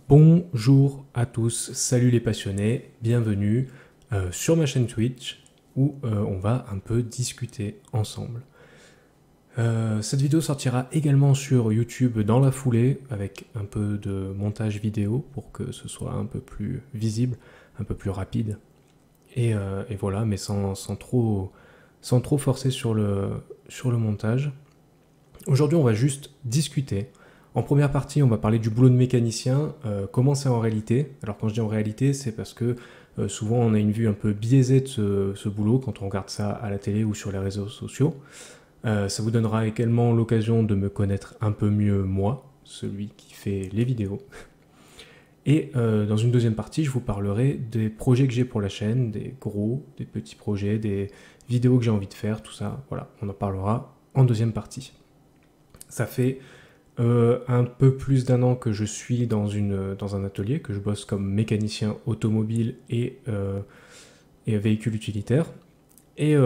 Bonjour à tous, salut les passionnés, bienvenue sur ma chaîne Twitch où on va un peu discuter ensemble. Cette vidéo sortira également sur YouTube dans la foulée avec un peu de montage vidéo pour que ce soit un peu plus visible, un peu plus rapide. Et voilà, mais sans trop forcer sur le montage. Aujourd'hui, on va juste discuter. En première partie, on va parler du boulot de mécanicien, comment c'est en réalité. Alors quand je dis en réalité, c'est parce que souvent on a une vue un peu biaisée de ce boulot quand on regarde ça à la télé ou sur les réseaux sociaux. Ça vous donnera également l'occasion de me connaître un peu mieux moi, celui qui fait les vidéos. Et dans une deuxième partie, je vous parlerai des projets que j'ai pour la chaîne, des gros, des petits projets, des vidéos que j'ai envie de faire, tout ça. Voilà, on en parlera en deuxième partie. Ça fait un peu plus d'1 an que je suis dans un atelier, que je bosse comme mécanicien automobile et véhicule utilitaire. Et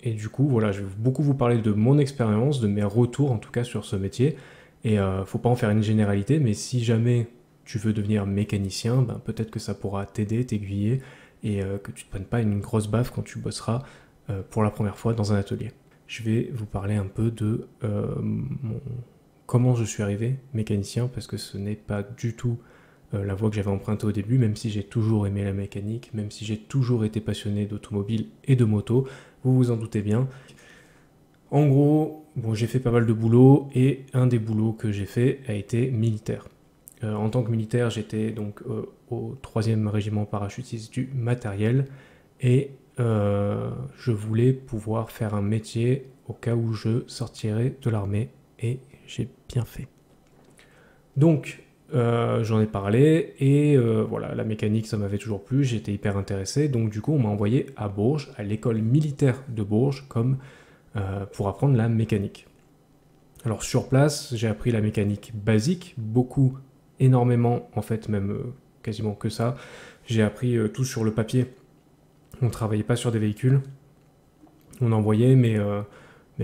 du coup, voilà, je vais beaucoup vous parler de mon expérience, de mes retours en tout cas sur ce métier. Et faut pas en faire une généralité, mais si jamais tu veux devenir mécanicien, ben, peut-être que ça pourra t'aider, t'aiguiller, et que tu ne te prennes pas une grosse baffe quand tu bosseras pour la première fois dans un atelier. Je vais vous parler un peu de comment je suis arrivé mécanicien, parce que ce n'est pas du tout la voie que j'avais empruntée au début, même si j'ai toujours aimé la mécanique, même si j'ai toujours été passionné d'automobile et de moto, vous vous en doutez bien. En gros, bon, j'ai fait pas mal de boulots, et un des boulots que j'ai fait a été militaire. En tant que militaire, j'étais donc au 3e régiment parachutiste du matériel, et je voulais pouvoir faire un métier au cas où je sortirais de l'armée, et j'ai bien fait. Donc, j'en ai parlé, et voilà, la mécanique, ça m'avait toujours plu, j'étais hyper intéressé, donc du coup, on m'a envoyé à Bourges, à l'école militaire de Bourges, pour apprendre la mécanique. Alors, sur place, j'ai appris la mécanique basique, énormément, en fait, même quasiment que ça. J'ai appris tout sur le papier. On ne travaillait pas sur des véhicules, on envoyait, mais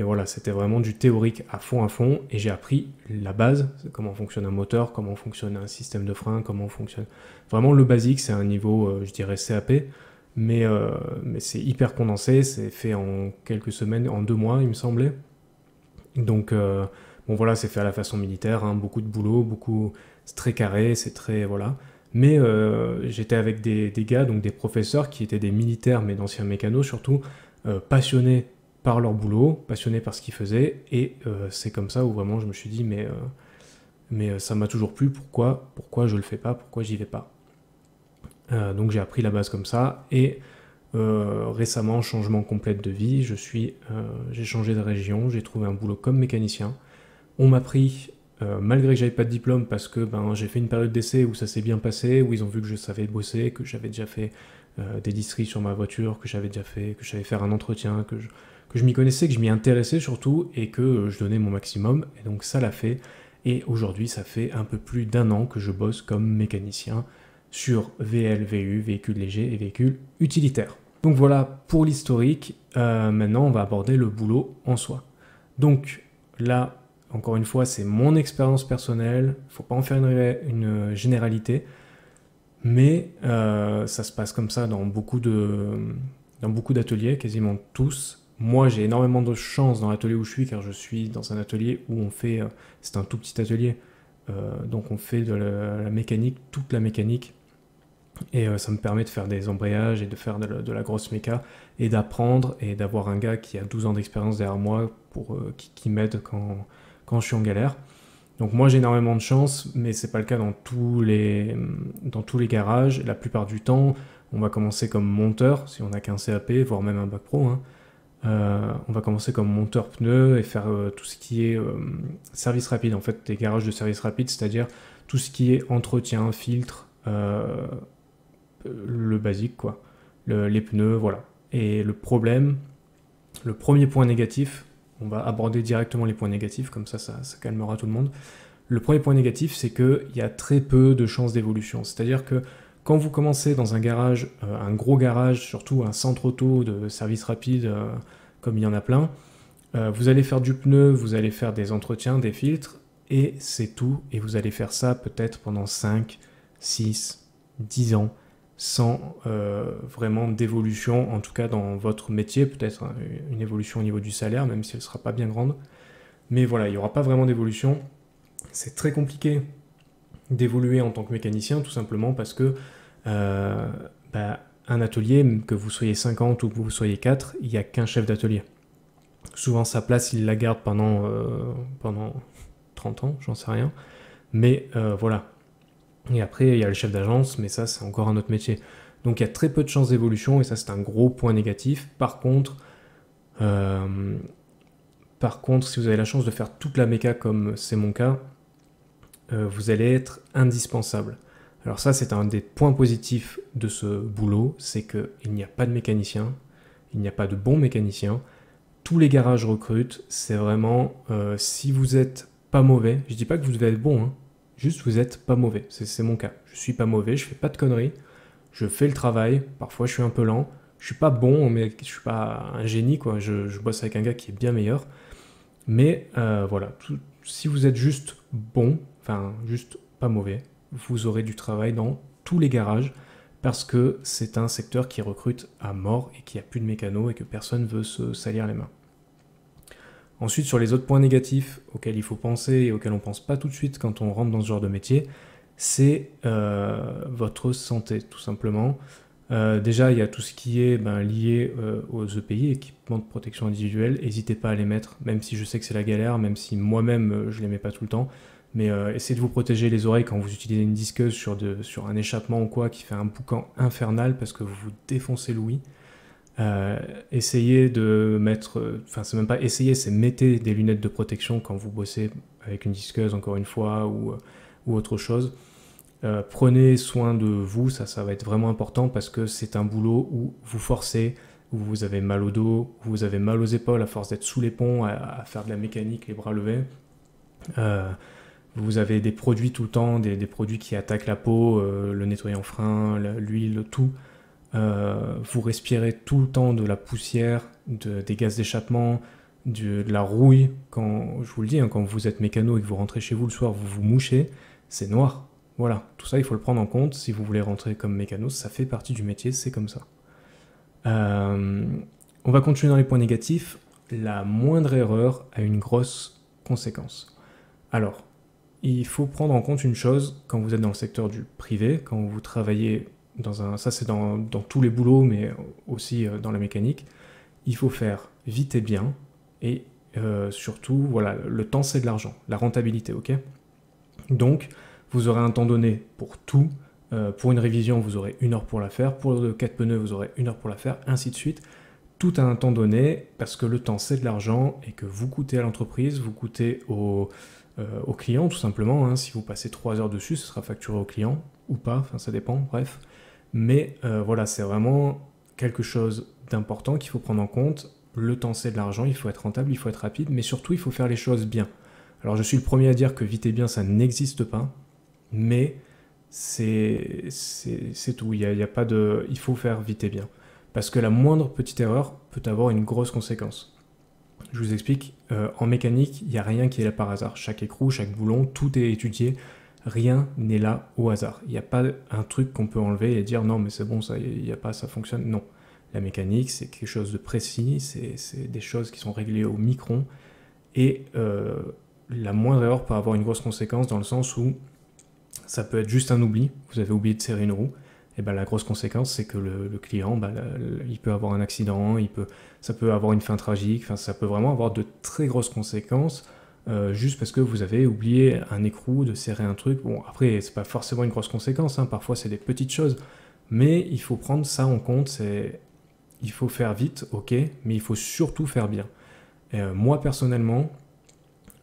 voilà, c'était vraiment du théorique à fond, et j'ai appris la base, comment fonctionne un moteur, comment fonctionne un système de frein, comment fonctionne... Vraiment le basique, c'est un niveau, je dirais CAP, mais c'est hyper condensé, c'est fait en quelques semaines, en 2 mois, il me semblait. Donc, bon voilà, c'est fait à la façon militaire, hein, beaucoup de boulot, c'est très carré, c'est très... voilà. Mais j'étais avec des gars, donc des professeurs qui étaient des militaires, mais d'anciens mécanos surtout, passionnés par leur boulot, passionnés par ce qu'ils faisaient, et c'est comme ça où vraiment je me suis dit, mais ça m'a toujours plu, pourquoi je le fais pas, pourquoi j'y vais pas. Donc j'ai appris la base comme ça, et récemment, changement complet de vie, j'ai changé de région, j'ai trouvé un boulot comme mécanicien. On m'a pris, malgré que j'avais pas de diplôme, parce que j'ai fait une période d'essai où ça s'est bien passé, où ils ont vu que je savais bosser, que j'avais déjà fait des distries sur ma voiture, que j'avais faire un entretien, que je m'y connaissais, que je m'y intéressais surtout, et que je donnais mon maximum, et donc ça l'a fait. Et aujourd'hui, ça fait un peu plus d'1 an que je bosse comme mécanicien sur VL, VU, véhicules légers et véhicules utilitaires. Donc voilà pour l'historique. Maintenant, on va aborder le boulot en soi. Donc là, encore une fois, c'est mon expérience personnelle. Faut pas en faire une généralité. Mais ça se passe comme ça dans beaucoup d'ateliers, quasiment tous. Moi, j'ai énormément de chance dans l'atelier où je suis, car je suis dans un atelier où on fait... c'est un tout petit atelier. Donc on fait de la mécanique, toute la mécanique. Et ça me permet de faire des embrayages et de faire de la grosse méca, et d'apprendre, et d'avoir un gars qui a 12 ans d'expérience derrière moi qui m'aide quand je suis en galère. Donc moi j'ai énormément de chance, mais c'est pas le cas dans tous les garages. La plupart du temps, on va commencer comme monteur, si on n'a qu'un CAP, voire même un bac pro, hein. On va commencer comme monteur pneus et faire tout ce qui est service rapide, en fait, des garages de service rapide, c'est-à-dire tout ce qui est entretien, filtre, le basique, quoi. Les pneus, voilà. Et le premier point négatif, on va aborder directement les points négatifs, comme ça calmera tout le monde. Le premier point négatif, c'est qu'il y a très peu de chances d'évolution. C'est-à-dire que quand vous commencez dans un garage, un gros garage, surtout un centre auto de service rapide, comme il y en a plein, vous allez faire du pneu, vous allez faire des entretiens, des filtres, et c'est tout. Et vous allez faire ça peut-être pendant 5, 6, 10 ans, sans vraiment d'évolution, en tout cas dans votre métier, peut-être une évolution au niveau du salaire, même si elle ne sera pas bien grande. Mais voilà, il n'y aura pas vraiment d'évolution. C'est très compliqué d'évoluer en tant que mécanicien, tout simplement parce que un atelier, que vous soyez 50 ou que vous soyez 4, il n'y a qu'un chef d'atelier. Souvent sa place, il la garde pendant 30 ans, j'en sais rien. Mais voilà. Et après, il y a le chef d'agence, mais ça, c'est encore un autre métier. Donc il y a très peu de chances d'évolution, et ça, c'est un gros point négatif. Par contre, si vous avez la chance de faire toute la méca comme c'est mon cas, vous allez être indispensable. Alors ça, c'est un des points positifs de ce boulot, c'est qu'il n'y a pas de mécanicien, il n'y a pas de bons mécaniciens. Tous les garages recrutent, c'est vraiment, si vous êtes pas mauvais, je dis pas que vous devez être bon, hein, juste vous êtes pas mauvais, c'est mon cas. Je suis pas mauvais, je fais pas de conneries, je fais le travail, parfois je suis un peu lent, je suis pas bon, mais je suis pas un génie, quoi. Je bosse avec un gars qui est bien meilleur. Mais voilà, si vous êtes juste bon, enfin juste pas mauvais, vous aurez du travail dans tous les garages parce que c'est un secteur qui recrute à mort et qui a plus de mécano et que personne veut se salir les mains. Ensuite, sur les autres points négatifs auxquels il faut penser et auxquels on pense pas tout de suite quand on rentre dans ce genre de métier, c'est votre santé, tout simplement. Déjà, il y a tout ce qui est lié aux EPI, équipements de protection individuelle. N'hésitez pas à les mettre, même si je sais que c'est la galère, même si moi-même je les mets pas tout le temps. Mais essayez de vous protéger les oreilles quand vous utilisez une disqueuse sur un échappement ou quoi qui fait un boucan infernal parce que vous vous défoncez l'ouïe. Essayez de mettre, enfin c'est même pas essayer, c'est mettez des lunettes de protection quand vous bossez avec une disqueuse encore une fois ou autre chose. Prenez soin de vous, ça va être vraiment important parce que c'est un boulot où vous forcez, où vous avez mal au dos, où vous avez mal aux épaules à force d'être sous les ponts, à faire de la mécanique, les bras levés. Vous avez des produits tout le temps, des produits qui attaquent la peau, le nettoyant frein, l'huile, tout. Vous respirez tout le temps de la poussière, des gaz d'échappement, de la rouille. Quand, je vous le dis, hein, quand vous êtes mécano et que vous rentrez chez vous le soir, vous vous mouchez, c'est noir. Voilà, tout ça, il faut le prendre en compte. Si vous voulez rentrer comme mécano, ça fait partie du métier, c'est comme ça. On va continuer dans les points négatifs. La moindre erreur a une grosse conséquence. Alors, il faut prendre en compte une chose quand vous êtes dans le secteur du privé, quand vous travaillez ça c'est dans tous les boulots, mais aussi dans la mécanique. Il faut faire vite et bien, et surtout, voilà, le temps c'est de l'argent, la rentabilité, ok? Donc, vous aurez un temps donné pour tout. Pour une révision, vous aurez 1 heure pour la faire. Pour le 4 pneus, vous aurez 1 heure pour la faire, ainsi de suite. Tout a un temps donné, parce que le temps c'est de l'argent, et que vous coûtez à l'entreprise, vous coûtez au client, tout simplement. Hein. Si vous passez 3 heures dessus, ce sera facturé au client, ou pas, enfin ça dépend, bref. Mais voilà, c'est vraiment quelque chose d'important qu'il faut prendre en compte. Le temps c'est de l'argent, il faut être rentable, il faut être rapide, mais surtout il faut faire les choses bien. Alors je suis le premier à dire que vite et bien ça n'existe pas, mais c'est tout, il y a pas de... il faut faire vite et bien. Parce que la moindre petite erreur peut avoir une grosse conséquence. Je vous explique, en mécanique, il n'y a rien qui est là par hasard. Chaque écrou, chaque boulon, tout est étudié. Rien n'est là au hasard. Il n'y a pas un truc qu'on peut enlever et dire non mais c'est bon, ça, il n'y a pas, ça fonctionne. Non. La mécanique, c'est quelque chose de précis, c'est des choses qui sont réglées au micron. Et la moindre erreur peut avoir une grosse conséquence dans le sens où ça peut être juste un oubli. Vous avez oublié de serrer une roue. Et ben, la grosse conséquence, c'est que le client, il peut avoir un accident, ça peut avoir une fin tragique, enfin, ça peut vraiment avoir de très grosses conséquences juste parce que vous avez oublié un écrou, de serrer un truc. Bon, après, c'est pas forcément une grosse conséquence, hein, parfois c'est des petites choses, mais il faut prendre ça en compte. Il faut faire vite, ok, mais il faut surtout faire bien. Moi, personnellement,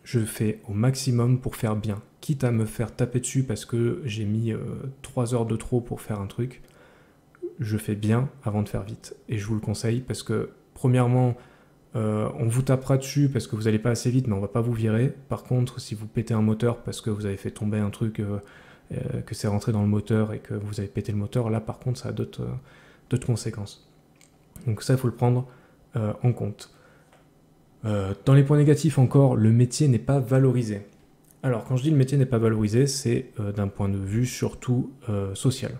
je fais au maximum pour faire bien. Quitte à me faire taper dessus parce que j'ai mis 3 heures de trop pour faire un truc, je fais bien avant de faire vite. Et je vous le conseille parce que, premièrement, on vous tapera dessus parce que vous n'allez pas assez vite, mais on va pas vous virer. Par contre, si vous pétez un moteur parce que vous avez fait tomber un truc, que c'est rentré dans le moteur et que vous avez pété le moteur, là par contre ça a d'autres conséquences. Donc ça, il faut le prendre en compte. Dans les points négatifs encore, le métier n'est pas valorisé. Alors, quand je dis le métier n'est pas valorisé, c'est d'un point de vue surtout social.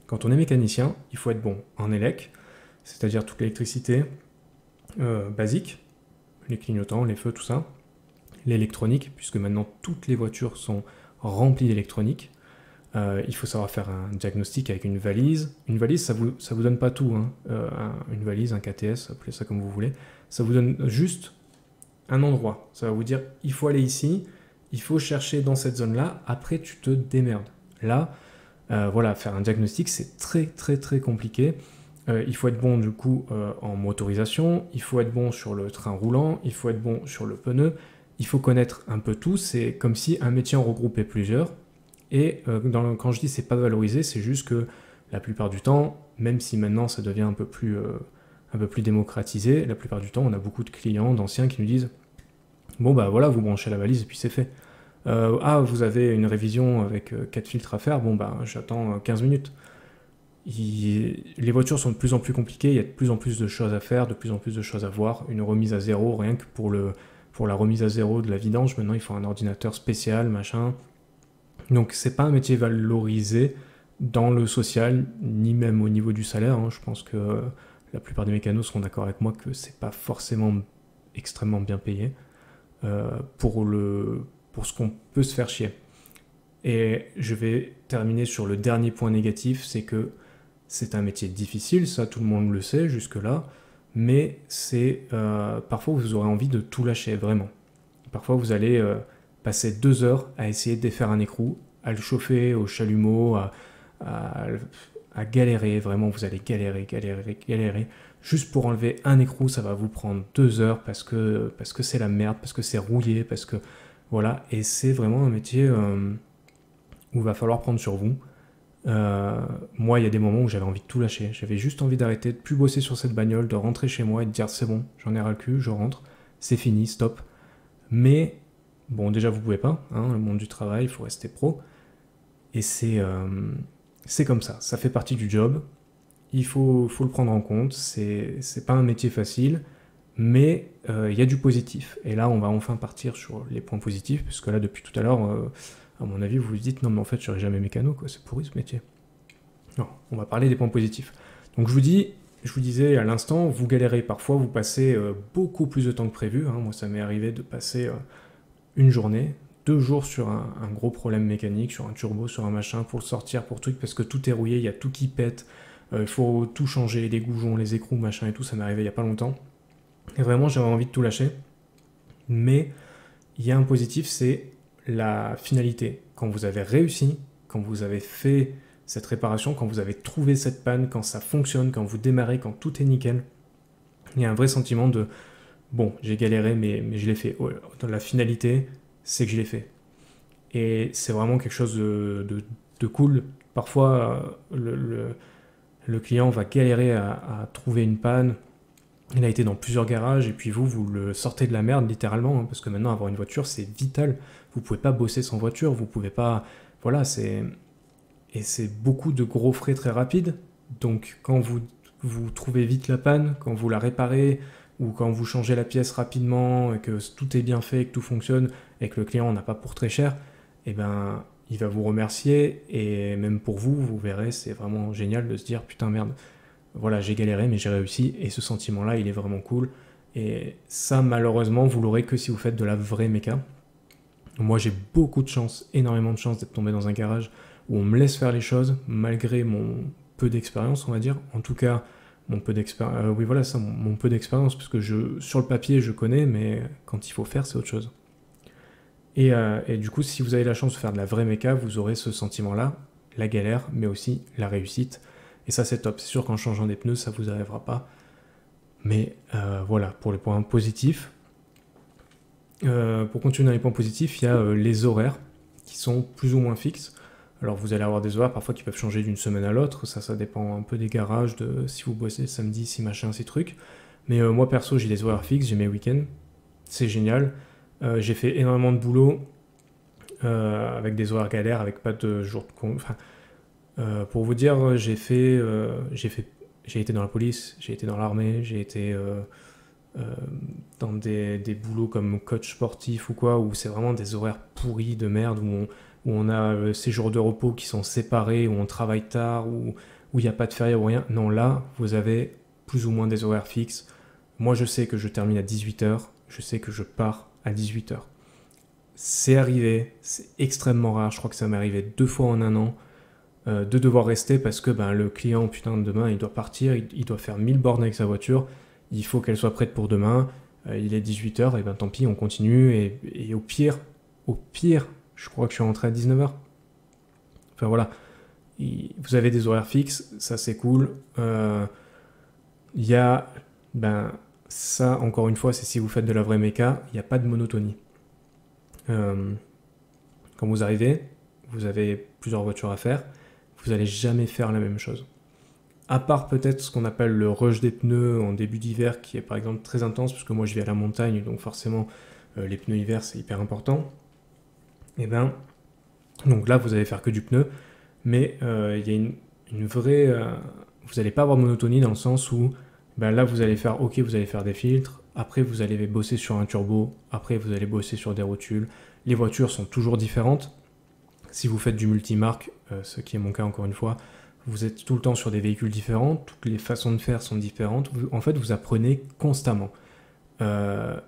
Quand on est mécanicien, il faut être bon en élec, c'est-à-dire toute l'électricité basique, les clignotants, les feux, tout ça, l'électronique, puisque maintenant toutes les voitures sont remplies d'électronique. Il faut savoir faire un diagnostic avec une valise. Une valise, ça vous donne pas tout, hein. Une valise, un KTS, appelez ça comme vous voulez. Ça vous donne juste un endroit. Ça va vous dire, il faut aller ici, il faut chercher dans cette zone-là, après tu te démerdes. Là, voilà, faire un diagnostic, c'est très très très compliqué. Il faut être bon du coup en motorisation, il faut être bon sur le train roulant, il faut être bon sur le pneu, il faut connaître un peu tout. C'est comme si un métier en regroupait plusieurs. Et quand je dis c'est pas valorisé, c'est juste que la plupart du temps, même si maintenant ça devient un peu plus démocratisé, la plupart du temps on a beaucoup de clients, d'anciens qui nous disent bon bah voilà, vous branchez la valise et puis c'est fait. Ah, vous avez une révision avec 4 filtres à faire, bon bah j'attends 15 minutes. Les voitures sont de plus en plus compliquées, il y a de plus en plus de choses à faire, de plus en plus de choses à voir. Une remise à zéro, rien que pour la remise à zéro de la vidange, maintenant il faut un ordinateur spécial, machin. Donc c'est pas un métier valorisé dans le social, ni même au niveau du salaire, hein. Je pense que la plupart des mécanos seront d'accord avec moi que c'est pas forcément extrêmement bien payé pour ce qu'on peut se faire chier. Et je vais terminer sur le dernier point négatif, c'est que c'est un métier difficile, ça tout le monde le sait jusque-là, mais parfois vous aurez envie de tout lâcher, vraiment. Parfois vous allez passer 2 heures à essayer de défaire un écrou, à le chauffer au chalumeau, à galérer, vraiment vous allez galérer. Juste pour enlever un écrou, ça va vous prendre 2 heures parce que c'est la merde, parce que c'est rouillé, parce que voilà, et c'est vraiment un métier où il va falloir prendre sur vous. Moi, il y a des moments où j'avais envie de tout lâcher. J'avais juste envie d'arrêter, de plus bosser sur cette bagnole, de rentrer chez moi et de dire c'est bon, j'en ai ras le cul, je rentre, c'est fini, stop. Mais bon, déjà vous pouvez pas, hein, le monde du travail, il faut rester pro. Et c'est comme ça fait partie du job. Il faut le prendre en compte. C'est pas un métier facile, mais il y a du positif. Et là, on va enfin partir sur les points positifs, puisque là, depuis tout à l'heure, à mon avis, vous vous dites non, mais en fait, je serai jamais mécano, quoi. C'est pourri ce métier. Non, on va parler des points positifs. Donc je vous disais à l'instant, vous galérez parfois, vous passez beaucoup plus de temps que prévu, hein. Moi, ça m'est arrivé de passer une journée, 2 jours sur un gros problème mécanique, sur un turbo, sur un machin, pour le sortir, pour truc, parce que tout est rouillé, il y a tout qui pète, il faut tout changer, les goujons, les écrous, machin et tout, ça m'est arrivé il y a pas longtemps. Et vraiment, j'avais envie de tout lâcher. Mais il y a un positif, c'est la finalité. Quand vous avez réussi, quand vous avez fait cette réparation, quand vous avez trouvé cette panne, quand ça fonctionne, quand vous démarrez, quand tout est nickel, il y a un vrai sentiment de bon, j'ai galéré, mais je l'ai fait. Dans la finalité, c'est que je l'ai fait. Et c'est vraiment quelque chose de cool. Parfois, le client va galérer à trouver une panne. Il a été dans plusieurs garages, et puis vous le sortez de la merde, littéralement, hein, parce que maintenant, avoir une voiture, c'est vital. Vous pouvez pas bosser sans voiture, vous pouvez pas... Voilà, et c'est beaucoup de gros frais très rapides. Donc, quand vous trouvez vite la panne, quand vous la réparez, ou quand vous changez la pièce rapidement, et que tout est bien fait, et que tout fonctionne, et que le client n'a pas pour très cher, eh ben, il va vous remercier, et même pour vous, vous verrez, c'est vraiment génial de se dire, putain merde, voilà, j'ai galéré, mais j'ai réussi, et ce sentiment-là, il est vraiment cool. Et ça, malheureusement, vous l'aurez que si vous faites de la vraie méca. Moi, j'ai beaucoup de chance, énormément de chance d'être tombé dans un garage où on me laisse faire les choses, malgré mon peu d'expérience, on va dire. En tout cas, mon peu d'expérience, oui voilà ça, mon peu d'expérience, parce que sur le papier je connais, mais quand il faut faire c'est autre chose. Et du coup, si vous avez la chance de faire de la vraie méca, vous aurez ce sentiment-là, la galère, mais aussi la réussite. Et ça c'est top, c'est sûr qu'en changeant des pneus ça vous arrivera pas. Mais voilà, pour les points positifs. Pour continuer dans les points positifs, il y a les horaires qui sont plus ou moins fixes. Alors vous allez avoir des horaires parfois qui peuvent changer d'une semaine à l'autre, ça dépend un peu des garages, de si vous bossez samedi, si machin, ces trucs. Mais moi perso j'ai des horaires fixes, j'ai mes week-ends, c'est génial. J'ai fait énormément de boulot avec des horaires galères, avec pas de jours de con. Enfin, pour vous dire, j'ai été dans la police, j'ai été dans l'armée, j'ai été dans des boulots comme coach sportif ou quoi, où c'est vraiment des horaires pourris de merde, où on a ces jours de repos qui sont séparés, où on travaille tard, où il n'y a pas de férié ou rien. Non, là, vous avez plus ou moins des horaires fixes. Moi, je sais que je termine à 18h, je sais que je pars à 18h. C'est arrivé, c'est extrêmement rare, je crois que ça m'est arrivé 2 fois en un an, de devoir rester parce que le client, putain, demain, il doit partir, il doit faire 1000 bornes avec sa voiture, il faut qu'elle soit prête pour demain, il est 18h, et tant pis, on continue, et au pire, je crois que je suis rentré à 19h. Enfin voilà, vous avez des horaires fixes, ça c'est cool. Il y a, ça encore une fois, c'est si vous faites de la vraie méca, il n'y a pas de monotonie. Quand vous arrivez, vous avez plusieurs voitures à faire, vous n'allez jamais faire la même chose. À part peut-être ce qu'on appelle le rush des pneus en début d'hiver, qui est par exemple très intense, parce que moi je vis à la montagne, donc forcément les pneus hiver c'est hyper important. Et donc là vous allez faire que du pneu, mais il y a une vraie... vous n'allez pas avoir de monotonie dans le sens où là vous allez faire, ok, vous allez faire des filtres, après vous allez bosser sur un turbo, après vous allez bosser sur des rotules. Les voitures sont toujours différentes. Si vous faites du multimarque, ce qui est mon cas encore une fois, vous êtes tout le temps sur des véhicules différents, toutes les façons de faire sont différentes. En fait, vous apprenez constamment. Et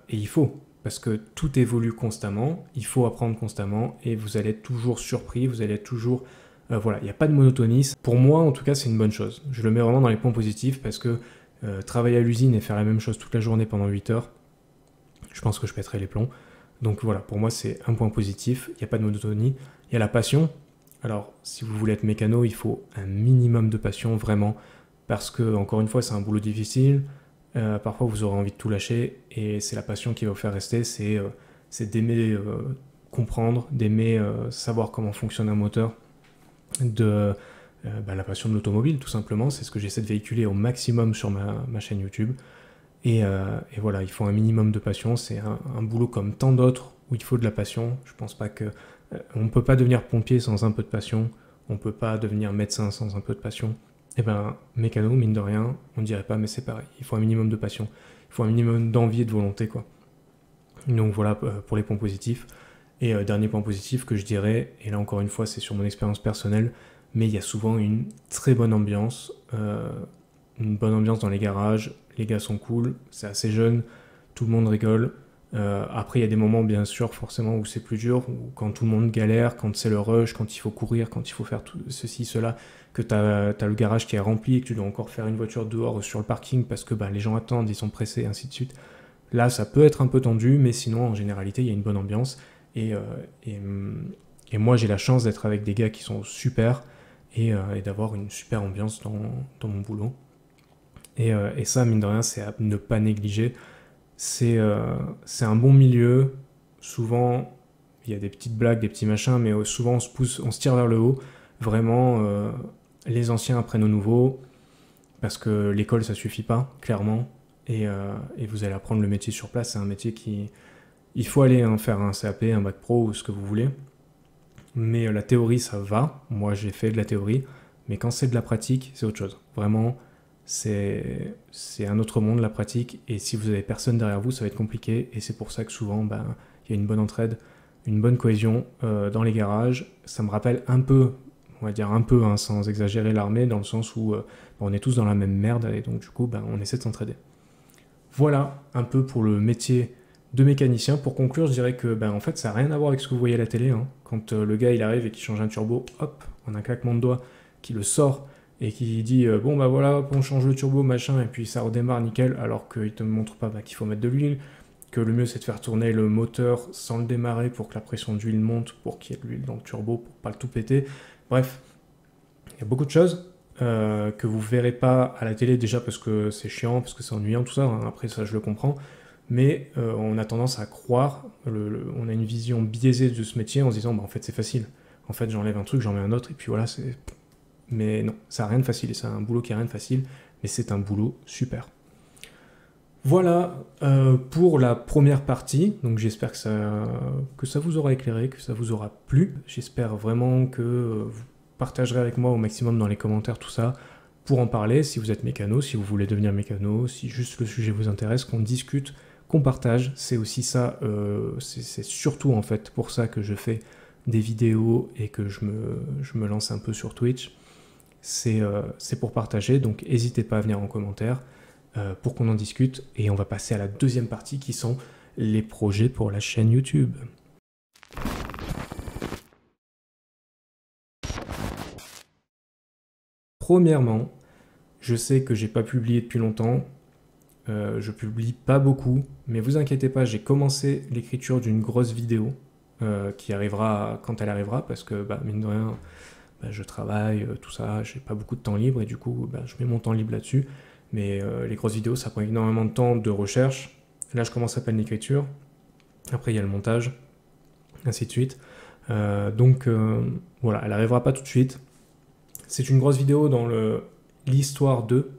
il faut, parce que tout évolue constamment, il faut apprendre constamment, et vous allez être toujours surpris, vous allez être toujours... voilà, il n'y a pas de monotonie. Pour moi, en tout cas, c'est une bonne chose. Je le mets vraiment dans les points positifs, parce que travailler à l'usine et faire la même chose toute la journée pendant 8 heures, je pense que je pèterai les plombs. Donc voilà, pour moi, c'est un point positif. Il n'y a pas de monotonie. Il y a la passion. Alors, si vous voulez être mécano, il faut un minimum de passion, vraiment. Parce que, encore une fois, c'est un boulot difficile. Parfois, vous aurez envie de tout lâcher. Et c'est la passion qui va vous faire rester. C'est d'aimer comprendre, d'aimer savoir comment fonctionne un moteur. La passion de l'automobile, tout simplement. C'est ce que j'essaie de véhiculer au maximum sur ma chaîne YouTube. Et voilà, il faut un minimum de passion. C'est un boulot comme tant d'autres où il faut de la passion. Je pense pas que... on ne peut pas devenir pompier sans un peu de passion. On ne peut pas devenir médecin sans un peu de passion. Mécano, mine de rien, on ne dirait pas, mais c'est pareil. Il faut un minimum de passion. Il faut un minimum d'envie et de volonté, quoi. Donc voilà pour les points positifs. Et dernier point positif que je dirais, et là encore une fois, c'est sur mon expérience personnelle, mais il y a souvent une très bonne ambiance. Une bonne ambiance dans les garages, les gars sont cool, c'est assez jeune, tout le monde rigole. Après, il y a des moments, bien sûr, forcément, où c'est plus dur, où quand tout le monde galère, quand c'est le rush, quand il faut courir, quand il faut faire tout ceci, cela, que tu as le garage qui est rempli et que tu dois encore faire une voiture dehors sur le parking parce que les gens attendent, ils sont pressés, ainsi de suite. Là, ça peut être un peu tendu, mais sinon, en généralité, il y a une bonne ambiance. Et moi, j'ai la chance d'être avec des gars qui sont super et d'avoir une super ambiance dans mon boulot. Et ça, mine de rien, c'est à ne pas négliger. C'est un bon milieu. Souvent, il y a des petites blagues, des petits machins, mais souvent on se pousse, on se tire vers le haut. Vraiment, les anciens apprennent aux nouveaux, parce que l'école, ça suffit pas, clairement. Et vous allez apprendre le métier sur place. C'est un métier qui... Il faut aller faire un CAP, un bac pro, ou ce que vous voulez. Mais la théorie, ça va. Moi, j'ai fait de la théorie. Mais quand c'est de la pratique, c'est autre chose. Vraiment... C'est un autre monde, la pratique, et si vous avez personne derrière vous, ça va être compliqué, et c'est pour ça que souvent, il y a une bonne entraide, une bonne cohésion dans les garages. Ça me rappelle un peu, on va dire un peu, sans exagérer, l'armée, dans le sens où on est tous dans la même merde, et donc du coup, on essaie de s'entraider. Voilà un peu pour le métier de mécanicien. Pour conclure, je dirais que en fait, ça n'a rien à voir avec ce que vous voyez à la télé. Quand le gars il arrive et qu'il change un turbo, hop, en un claquement de doigts, qui le sort, et qui dit voilà, on change le turbo, machin, et puis ça redémarre nickel, alors qu'il te montre pas qu'il faut mettre de l'huile, que le mieux c'est de faire tourner le moteur sans le démarrer pour que la pression d'huile monte, pour qu'il y ait de l'huile dans le turbo, pour pas le tout péter. Bref, il y a beaucoup de choses que vous verrez pas à la télé, déjà parce que c'est chiant, parce que c'est ennuyant, tout ça, après ça je le comprends, mais on a tendance à croire, on a une vision biaisée de ce métier en se disant en fait c'est facile, en fait j'enlève un truc, j'en mets un autre, et puis voilà, c'est... Mais non, ça n'a rien de facile, c'est un boulot qui n'a rien de facile, mais c'est un boulot super. Voilà pour la première partie, donc j'espère que ça vous aura éclairé, que ça vous aura plu. J'espère vraiment que vous partagerez avec moi au maximum dans les commentaires tout ça. pour en parler, si vous êtes mécano, si vous voulez devenir mécano, si juste le sujet vous intéresse, qu'on discute, qu'on partage. C'est aussi ça, c'est surtout en fait pour ça que je fais des vidéos et que je me lance un peu sur Twitch. C'est pour partager, donc n'hésitez pas à venir en commentaire pour qu'on en discute. Et on va passer à la deuxième partie qui sont les projets pour la chaîne YouTube. Premièrement, je sais que j'ai pas publié depuis longtemps, je publie pas beaucoup, mais vous inquiétez pas, j'ai commencé l'écriture d'une grosse vidéo qui arrivera quand elle arrivera, parce que mine de rien, je travaille, tout ça, j'ai pas beaucoup de temps libre, et du coup je mets mon temps libre là-dessus, mais les grosses vidéos ça prend énormément de temps de recherche. Là je commence à peine l'écriture, après il y a le montage, ainsi de suite. Donc voilà, elle arrivera pas tout de suite. C'est une grosse vidéo dans l'histoire de.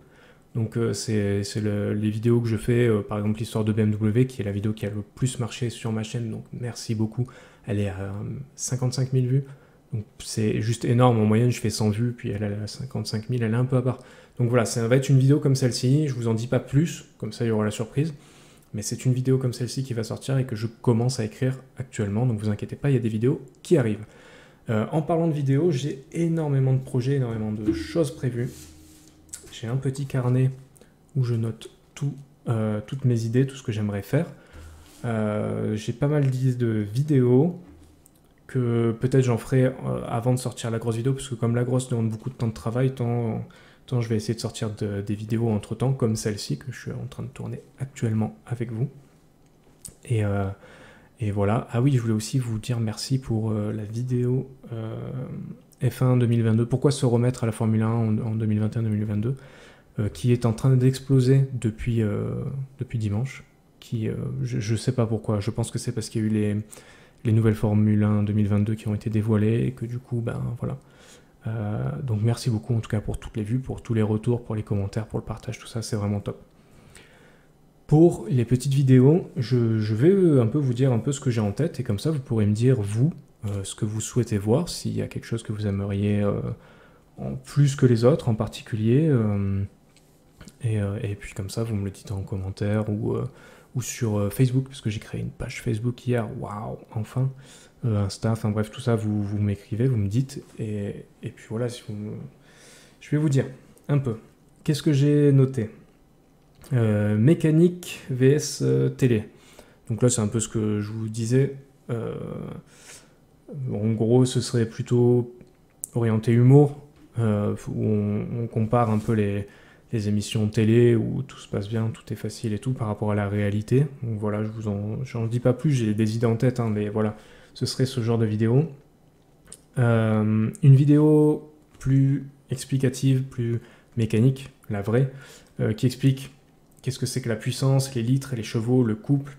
Donc c'est les vidéos que je fais, par exemple l'histoire de BMW, qui est la vidéo qui a le plus marché sur ma chaîne, donc merci beaucoup. Elle est à 55 000 vues, donc c'est juste énorme. En moyenne je fais 100 vues, puis elle est à 55 000, elle est un peu à part. Donc voilà, ça va être une vidéo comme celle-ci, je vous en dis pas plus, comme ça il y aura la surprise. Mais c'est une vidéo comme celle-ci qui va sortir et que je commence à écrire actuellement, donc vous inquiétez pas, il y a des vidéos qui arrivent. En parlant de vidéos, j'ai énormément de projets, énormément de choses prévues. J'ai un petit carnet où je note toutes mes idées, tout ce que j'aimerais faire. J'ai pas mal d'idées de vidéos que peut-être j'en ferai avant de sortir la grosse vidéo, parce que comme la grosse demande beaucoup de temps de travail, tant je vais essayer de sortir des vidéos entre temps, comme celle-ci que je suis en train de tourner actuellement avec vous. Et voilà. Ah oui, je voulais aussi vous dire merci pour la vidéo F1 2022. Pourquoi se remettre à la Formule 1 en 2021-2022 qui est en train d'exploser depuis dimanche. Je sais pas pourquoi. Je pense que c'est parce qu'il y a eu les nouvelles Formule 1 2022 qui ont été dévoilées et que du coup, voilà. Donc merci beaucoup en tout cas pour toutes les vues, pour tous les retours, pour les commentaires, pour le partage, tout ça, c'est vraiment top. Pour les petites vidéos, je vais un peu vous dire un peu ce que j'ai en tête, et comme ça vous pourrez me dire, vous, ce que vous souhaitez voir, s'il y a quelque chose que vous aimeriez en plus que les autres en particulier, et puis comme ça vous me le dites en commentaire ou sur Facebook, parce que j'ai créé une page Facebook hier, waouh, enfin, Insta, enfin bref, tout ça, vous m'écrivez, vous me dites, et puis voilà, je vais vous dire un peu. Qu'est-ce que j'ai noté ? Mécanique vs télé. Donc là c'est un peu ce que je vous disais. En gros ce serait plutôt orienté humour, où on compare un peu les émissions télé où tout se passe bien, tout est facile et tout par rapport à la réalité. Donc voilà, j'en dis pas plus, j'ai des idées en tête, hein, mais voilà, ce serait ce genre de vidéo. Une vidéo plus explicative, plus mécanique, la vraie, qui explique qu'est-ce que c'est que la puissance, les litres, les chevaux, le couple.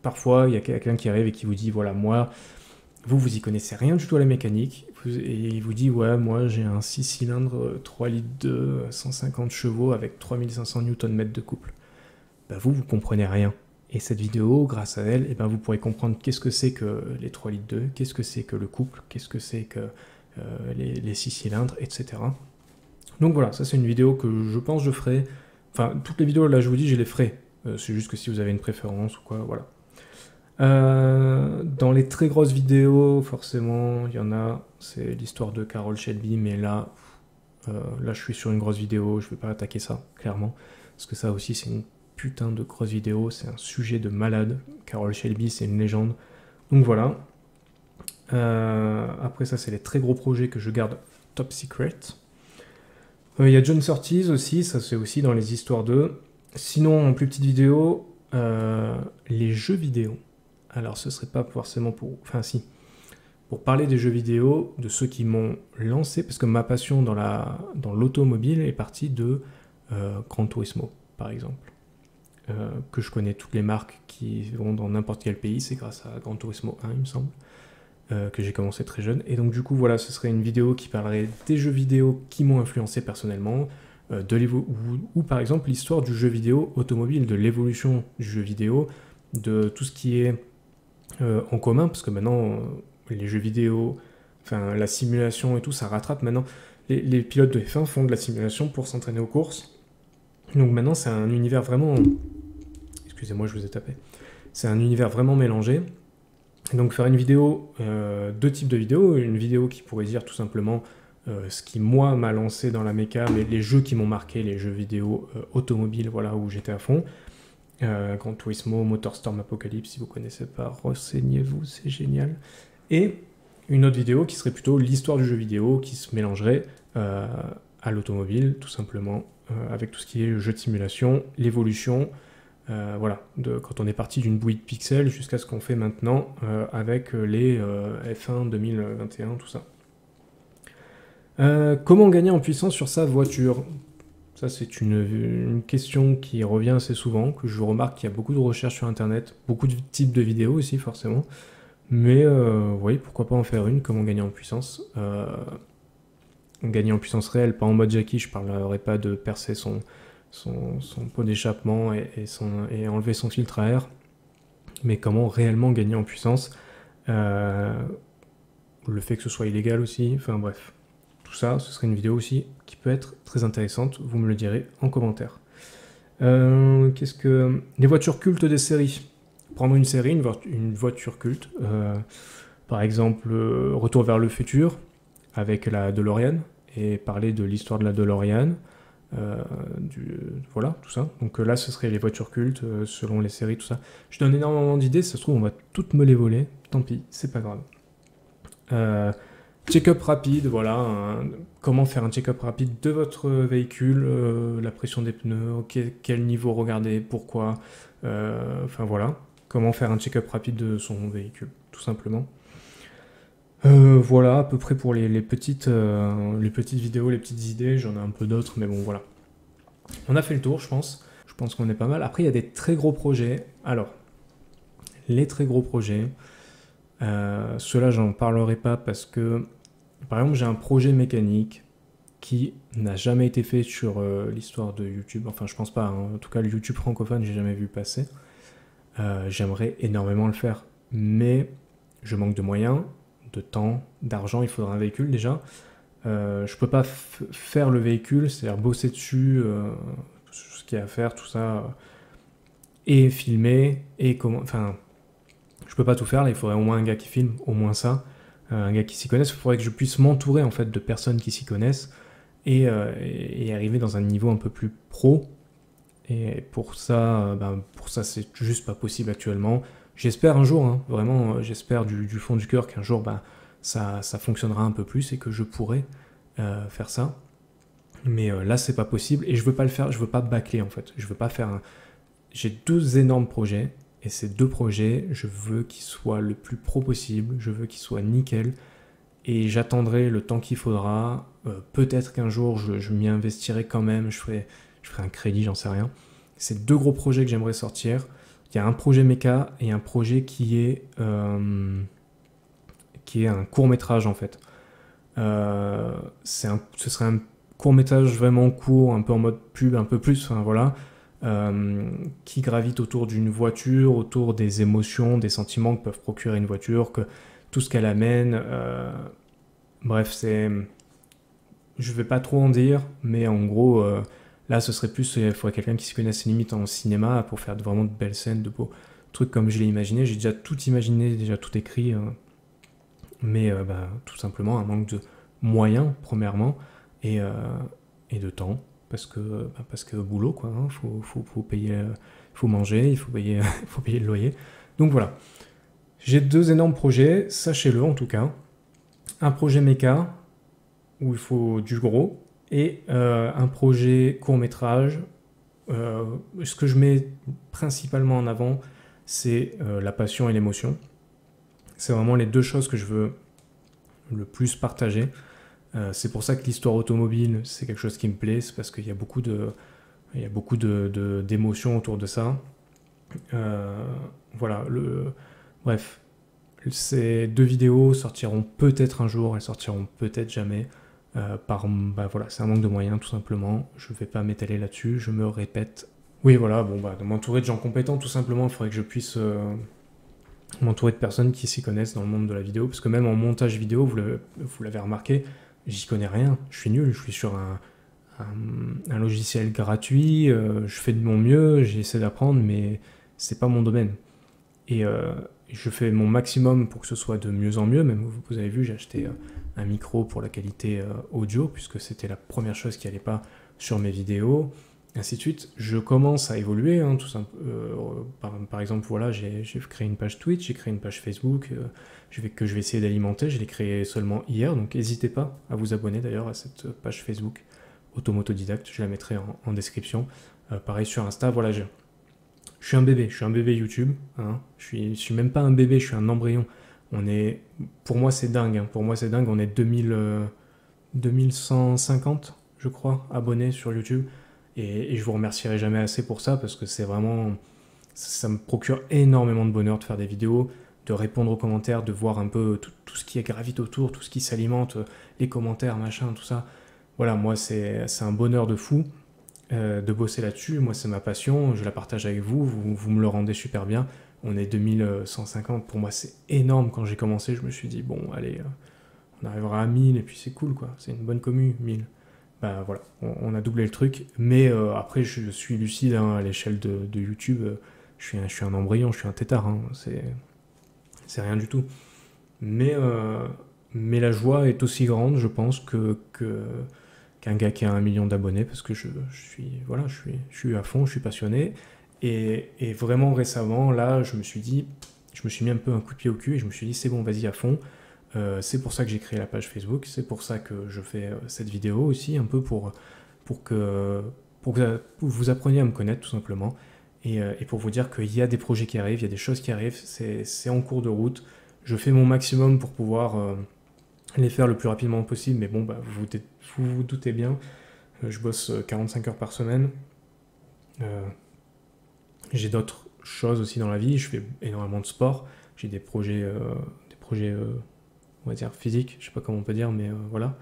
Parfois, il y a quelqu'un qui arrive et qui vous dit, voilà, moi, vous y connaissez rien du tout à la mécanique, et il vous dit, ouais, moi, j'ai un 6 cylindres, 3 litres de 150 chevaux avec 3500 Nm de couple. Vous comprenez rien. Et cette vidéo, grâce à elle, vous pourrez comprendre qu'est-ce que c'est que les 3 litres 2, qu'est-ce que c'est que le couple, qu'est-ce que c'est que les 6 cylindres, etc. Donc voilà, ça c'est une vidéo que je pense je ferai. Enfin, toutes les vidéos, là, je vous dis, je les ferai. C'est juste que si vous avez une préférence ou quoi, voilà. Dans les très grosses vidéos, forcément, il y en a, c'est l'histoire de Carroll Shelby, mais là, je suis sur une grosse vidéo, je vais pas attaquer ça, clairement, parce que ça aussi, c'est une putain de grosse vidéo, c'est un sujet de malade. Carroll Shelby, c'est une légende. Donc voilà. Après ça, c'est les très gros projets que je garde top secret. Il y a John Surtees aussi, ça c'est aussi dans les histoires d'eux. Sinon, en plus petite vidéo, les jeux vidéo. Alors ce serait pas forcément pour... Enfin si. Pour parler des jeux vidéo, de ceux qui m'ont lancé, parce que ma passion dans l'automobile est partie de Gran Turismo, par exemple. Que je connais toutes les marques qui vont dans n'importe quel pays, c'est grâce à Gran Turismo 1, il me semble. Que j'ai commencé très jeune, et donc du coup voilà, ce serait une vidéo qui parlerait des jeux vidéo qui m'ont influencé personnellement, ou par exemple l'histoire du jeu vidéo automobile, de l'évolution du jeu vidéo, de tout ce qui est en commun, parce que maintenant les jeux vidéo enfin la simulation et tout, ça rattrape maintenant. Les pilotes de F1 font de la simulation pour s'entraîner aux courses. Donc maintenant, c'est un univers vraiment... Excusez-moi, je vous ai tapé. C'est un univers vraiment mélangé. Donc faire une vidéo, deux types de vidéos. Une vidéo qui pourrait dire tout simplement ce qui, moi, m'a lancé dans la méca, mais les jeux qui m'ont marqué, les jeux vidéo automobiles, voilà, où j'étais à fond. Gran Turismo, MotorStorm Apocalypse, si vous ne connaissez pas, renseignez-vous, c'est génial. Et une autre vidéo qui serait plutôt l'histoire du jeu vidéo, qui se mélangerait à l'automobile, tout simplement, avec tout ce qui est le jeu de simulation, l'évolution, voilà, quand on est parti d'une bouillie de pixels jusqu'à ce qu'on fait maintenant avec les F1 2021, tout ça. Comment gagner en puissance sur sa voiture? Ça, c'est une question qui revient assez souvent, que je remarque qu'il y a beaucoup de recherches sur Internet, beaucoup de types de vidéos aussi, forcément. Mais oui, pourquoi pas en faire une, comment gagner en puissance. Gagner en puissance réelle, pas en mode Jackie, je parlerai pas de percer son pot d'échappement et enlever son filtre à air, mais comment réellement gagner en puissance. Le fait que ce soit illégal aussi, enfin bref. Tout ça, ce serait une vidéo aussi qui peut être très intéressante, vous me le direz en commentaire. Qu'est-ce que... Les voitures cultes des séries. Prendre une série, une voiture culte, par exemple Retour vers le futur, avec la DeLorean, et parler de l'histoire de la DeLorean, voilà, tout ça. Donc là, ce serait les voitures cultes, selon les séries, tout ça. Je donne énormément d'idées, ça se trouve, on va toutes me les voler, tant pis, c'est pas grave. Check-up rapide, voilà, comment faire un check-up rapide de votre véhicule, la pression des pneus, quel niveau regarder, pourquoi, enfin voilà, comment faire un check-up rapide de son véhicule, tout simplement. Voilà, à peu près pour les petites vidéos, les petites idées, j'en ai un peu d'autres, mais bon voilà. On a fait le tour, je pense qu'on est pas mal. Après, il y a des très gros projets. Alors, les très gros projets... ceux-là, j'en parlerai pas parce que, par exemple, j'ai un projet mécanique qui n'a jamais été fait sur l'histoire de YouTube. Enfin, je pense pas. Hein. En tout cas, le YouTube francophone, j'ai jamais vu passer. J'aimerais énormément le faire, mais je manque de moyens, de temps, d'argent. Il faudra un véhicule déjà. Je peux pas faire le véhicule, c'est-à-dire bosser dessus, ce qu'il y a à faire, tout ça, et filmer, et comment. Enfin. Je peux pas tout faire, là, il faudrait au moins un gars qui filme, au moins ça, un gars qui s'y connaisse. Il faudrait que je puisse m'entourer en fait de personnes qui s'y connaissent et arriver dans un niveau un peu plus pro. Et pour ça, c'est juste pas possible actuellement. J'espère un jour, hein, vraiment, j'espère du fond du cœur qu'un jour, ça fonctionnera un peu plus et que je pourrai faire ça. Mais là, c'est pas possible et je veux pas le faire, je veux pas bâcler en fait. Je veux pas faire J'ai deux énormes projets. Et ces deux projets, je veux qu'ils soient le plus pro possible, je veux qu'ils soient nickel, et j'attendrai le temps qu'il faudra. Peut-être qu'un jour, je m'y investirai quand même, je ferai un crédit, j'en sais rien. C'est deux gros projets que j'aimerais sortir. Il y a un projet méca et un projet qui est un court-métrage en fait. Ce serait un court-métrage vraiment court, un peu en mode pub, un peu plus, enfin voilà. Qui gravite autour d'une voiture, autour des émotions, des sentiments que peuvent procurer une voiture, que tout ce qu'elle amène. Bref, je vais pas trop en dire, mais en gros, là, ce serait plus, il faudrait quelqu'un qui s'y connaisse limite en cinéma pour faire vraiment de belles scènes, de beaux trucs comme je l'ai imaginé. J'ai déjà tout imaginé, déjà tout écrit, mais tout simplement un manque de moyens, premièrement, et de temps. Parce que boulot, quoi, hein, faut payer, faut manger, il faut payer, faut payer le loyer. Donc voilà. J'ai deux énormes projets, sachez-le en tout cas. Un projet méca, où il faut du gros, et un projet court-métrage. Ce que je mets principalement en avant, c'est la passion et l'émotion. C'est vraiment les deux choses que je veux le plus partager. C'est pour ça que l'histoire automobile, c'est quelque chose qui me plaît, c'est parce qu'il y a beaucoup d'émotions autour de ça. Voilà, bref, ces deux vidéos sortiront peut-être un jour, elles sortiront peut-être jamais. Voilà, c'est un manque de moyens tout simplement. Je vais pas m'étaler là-dessus, je me répète. Oui, voilà, de m'entourer de gens compétents tout simplement, il faudrait que je puisse m'entourer de personnes qui s'y connaissent dans le monde de la vidéo, parce que même en montage vidéo, vous l'avez remarqué, j'y connais rien, je suis nul, je suis sur un logiciel gratuit, je fais de mon mieux, j'essaie d'apprendre, mais c'est pas mon domaine. Et je fais mon maximum pour que ce soit de mieux en mieux, même vous avez vu, j'ai acheté un micro pour la qualité audio, puisque c'était la première chose qui allait pas sur mes vidéos, ainsi de suite. Je commence à évoluer, hein, tout simple. Par exemple, voilà, j'ai créé une page Twitch, j'ai créé une page Facebook, que je vais essayer d'alimenter. Je l'ai créée seulement hier, donc n'hésitez pas à vous abonner d'ailleurs à cette page Facebook Automotodidacte, je la mettrai en description. Pareil sur Insta, voilà, je suis un bébé YouTube, hein. Je suis même pas un bébé, je suis un embryon. Pour moi c'est dingue, hein. Pour moi c'est dingue, on est 2150, je crois, abonnés sur YouTube. Et je vous remercierai jamais assez pour ça, parce que c'est vraiment, ça me procure énormément de bonheur de faire des vidéos, de répondre aux commentaires, de voir un peu tout ce qui gravite autour, tout ce qui s'alimente, les commentaires, machin, tout ça. Voilà, moi c'est un bonheur de fou de bosser là-dessus. Moi c'est ma passion, je la partage avec vous me le rendez super bien. On est 2150, pour moi c'est énorme. Quand j'ai commencé, je me suis dit, bon, allez, on arrivera à 1000 et puis c'est cool, quoi. C'est une bonne commu, 1000. Bah voilà, on a doublé le truc. Mais après, je suis lucide, hein, à l'échelle de YouTube. Je suis un embryon, je suis un tétard, hein. C'est rien du tout. Mais, mais la joie est aussi grande, je pense, qu'un gars qui a 1 million d'abonnés, parce que voilà, je suis à fond, je suis passionné. Et vraiment récemment, là, je me suis mis un peu un coup de pied au cul et je me suis dit, c'est bon, vas-y à fond. C'est pour ça que j'ai créé la page Facebook, c'est pour ça que je fais cette vidéo aussi, un peu pour que vous appreniez à me connaître tout simplement. Et pour vous dire qu'il y a des projets qui arrivent, il y a des choses qui arrivent, c'est en cours de route. Je fais mon maximum pour pouvoir les faire le plus rapidement possible, mais bon, bah, vous doutez bien, je bosse 45 heures par semaine. J'ai d'autres choses aussi dans la vie, je fais énormément de sport, j'ai des projets, on va dire physiques, je sais pas comment on peut dire, mais voilà.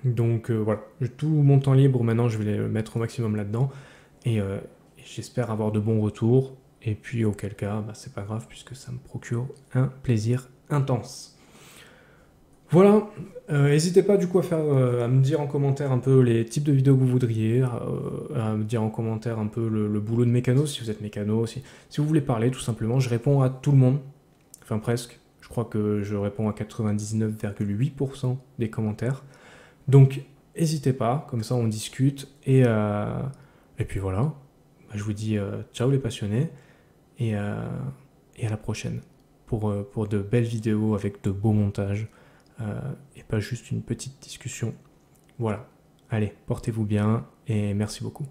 Donc voilà, tout mon temps libre maintenant, je vais le mettre au maximum là-dedans, et j'espère avoir de bons retours, et puis auquel cas, bah, c'est pas grave, puisque ça me procure un plaisir intense. Voilà, n'hésitez pas du coup à me dire en commentaire un peu les types de vidéos que vous voudriez, à me dire en commentaire un peu le boulot de mécano, si vous êtes mécano, si vous voulez parler tout simplement. Je réponds à tout le monde, enfin presque. Je crois que je réponds à 99,8% des commentaires. Donc n'hésitez pas, comme ça on discute. Et puis voilà, bah, je vous dis ciao les passionnés, et, euh, et à la prochaine pour de belles vidéos avec de beaux montages. Et pas juste une petite discussion. Voilà. Allez, portez-vous bien et merci beaucoup.